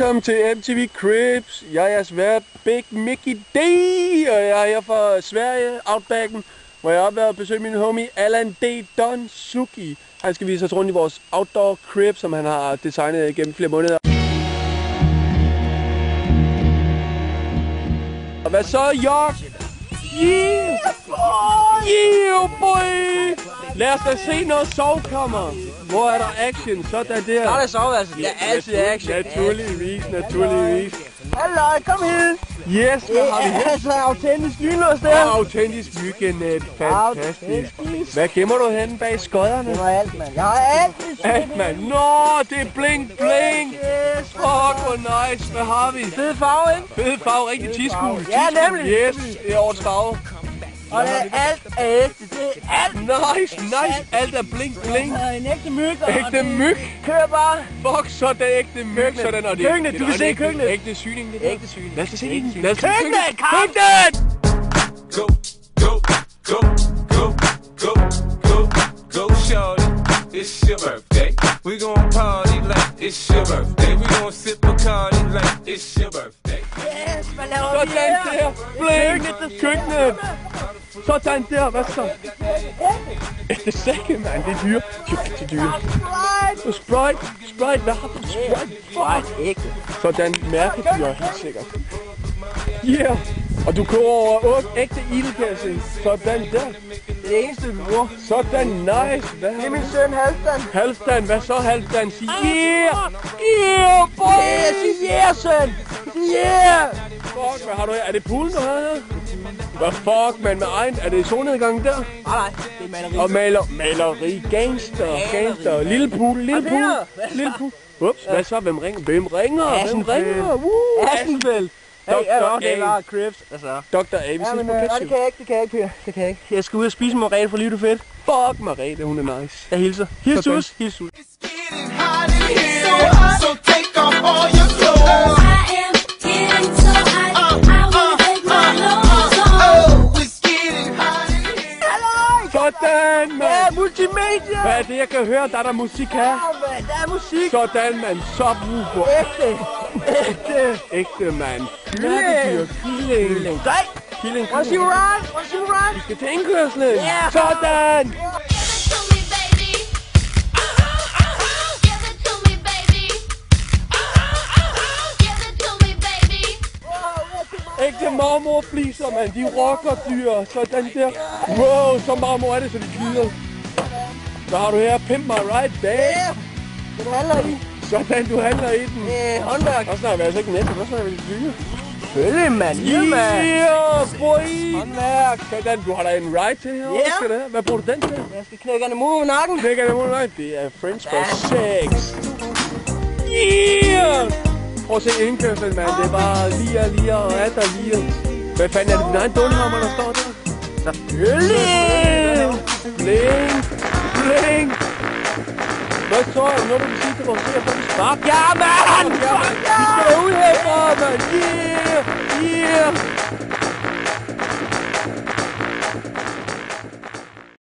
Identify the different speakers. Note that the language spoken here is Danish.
Speaker 1: Velkommen til MTV Cribs. Jeg er jeres vært, Big Mickey D, og jeg er her fra Sverige, Outbacken, hvor jeg har været og besøgt min homie Allan D. Donsuki. Han skal vise os rundt i vores outdoor crib, som han har designet gennem flere måneder. Og hvad så, Jok? Yeah! Yeah, boy! Lad os da se noget sovekammer. Hvor er der action? Sådan der.
Speaker 2: Der er soveværelse. Der er altid action.
Speaker 1: Naturligvis.
Speaker 2: Halløj, kom her.
Speaker 1: Yes, hvad har vi her?
Speaker 2: Altså, autentisk lynlås der.
Speaker 1: Autentisk myggenet. Fantastisk. Hvad gemmer du henne bag skodderne?
Speaker 2: Det var alt, mand. Jeg har alt.
Speaker 1: Mand. Nå, det er bling.
Speaker 2: Yes.
Speaker 1: Fuck, hvor nice. Hvad har vi?
Speaker 2: Fed farve, ikke?
Speaker 1: Fed farve, rigtig tidsskue.
Speaker 2: Ja, nemlig.
Speaker 1: Yes, det er årets farve.
Speaker 2: Og det er alt er ægte. Det er alt.
Speaker 1: Nice. Alt er bling.
Speaker 2: Og en ægte myg.
Speaker 1: Ægte myg.
Speaker 2: Kør bare.
Speaker 1: Fuck, så er det ægte myg. Sådan, og det
Speaker 2: Køkkenet, du kan se køkkenet.
Speaker 1: Ægte syning.
Speaker 2: Ægte syning.
Speaker 1: Lad os se den.
Speaker 2: Køkkenet, kom.
Speaker 1: Køkkenet!
Speaker 3: Go, shorty. It's your birthday. We gon' party like it's your birthday. We gon' sip Bacardi like it's your birthday.
Speaker 2: Yes, hvad laver vi
Speaker 1: Sådan
Speaker 2: her?
Speaker 1: der. Bling. Køkkenet. Sådan der. Hvad så? Det er sække, mand. Det er dyre. Det er dyre. Sprite. Hvad har du? Sprite.
Speaker 2: Ægte.
Speaker 1: Sådan mærkedyr, helt sikkert. Yeah. Og du kører over 8 ægte ilde, kan jeg se. Sådan der.
Speaker 2: Det eneste, vi bruger.
Speaker 1: Sådan nice. Hvad
Speaker 2: Det er
Speaker 1: har
Speaker 2: min søn Halvdan.
Speaker 1: Halvdan, hvad så Halvdan? Sig yeah, boy!
Speaker 2: Sig yeah, søn. Yeah.
Speaker 1: Fuck, hvad har du her? Er det poolen, du har her? Hvad fuck, man, med egen? Er det solnedgangen der?
Speaker 2: Nej, det er maleri.
Speaker 1: Og maleri, gangster. Lille pool. Ups, hvad så? Hvem ringer?
Speaker 2: Assenfeldt. Det var Cribs.
Speaker 1: Dr. A, vi ses på ketchup.
Speaker 2: Det kan jeg ikke. Jeg skal ud og spise Marete for livet fedt.
Speaker 1: Fuck, Marete, hun er nice.
Speaker 2: Jeg hilser. Hils ud.
Speaker 3: So take off all your clothes.
Speaker 4: I am getting so hot, I wanna take my clothes off.
Speaker 3: Oh, it's getting hot in here.
Speaker 1: Sådan,
Speaker 2: Ja,
Speaker 1: mand.
Speaker 2: multimedia.
Speaker 1: Hvad er det, jeg kan høre? Der er der musik her.
Speaker 2: Ja, mand, der er musik.
Speaker 1: Sådan, mand. Subwoofer. Ægte, mand. Mærkedyr. Killing.
Speaker 2: Nej.
Speaker 1: Killing.
Speaker 2: Wanna see run?
Speaker 1: Vi skal til indkørslen.
Speaker 2: Ja.
Speaker 1: Sådan.
Speaker 4: Give it to me, baby. Give it to me, baby. Give it to me, baby.
Speaker 1: Ægte marmorfliser, mand. De rocker dyr. Sådan der. Wow, så marmor er det, så de glider. Hvad har du her? Pimp my ride, babe.
Speaker 2: Ja. Den handler i.
Speaker 1: Sådan, du handler i den.
Speaker 2: Håndværk.
Speaker 1: Og snakker vi altså ikke net, og så snakker vi lidt dyre.
Speaker 2: Selvfølgelig, mand.
Speaker 1: Yeah, boy.
Speaker 2: Håndværk.
Speaker 1: Sådan, du har da en ride til her.
Speaker 2: Ja.
Speaker 1: Skal det her? Hvad bruger du den til?
Speaker 2: Jeg skal knække en mur med nakken.
Speaker 1: Knækker det mod det er French for sex. Yeah! Prøv at se indkørslen, mand. Det er bare lige og atter lige. Hvad fanden er det din egen dunhammer, der står der?
Speaker 2: Selvfølgelig.
Speaker 1: Bling! Hvad så? Er der noget, du vil sige til vores seere? Fuck
Speaker 2: Ja, mand.
Speaker 1: Vi skal da ud herfra, mand! Yeah!